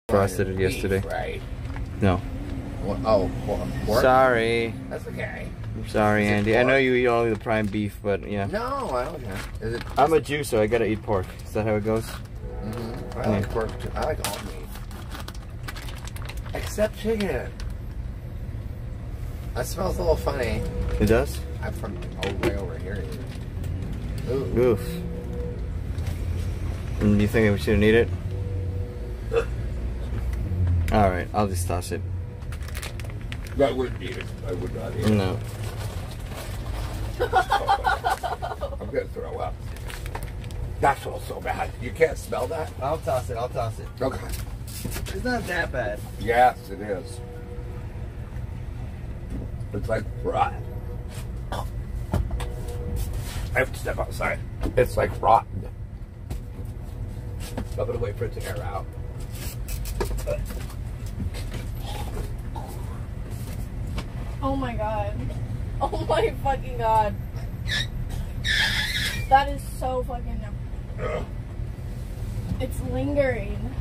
Frosted it yesterday. Beef, right? No. Well, oh, pork? Sorry. That's okay. I'm sorry, Andy. I know you eat only the prime beef, but yeah. No, I don't care. Is it? I'm a Jew, so I gotta eat pork. Is that how it goes? Mm-hmm. I like pork too. I like all meat. Except chicken. That smells a little funny. It does? I'm from way over here. Ooh. Oof. And you think we shouldn't eat it? Alright, I'll just toss it. I wouldn't eat it. I would not eat it. No. I'm gonna throw up. That smells so bad. You can't smell that? I'll toss it, I'll toss it. Okay. It's not that bad. Yes, it is. It's like rotten. I have to step outside. It's like rotten. I'm gonna wait for it to air out. Oh my god. Oh my fucking god. That is so fucking... It's lingering.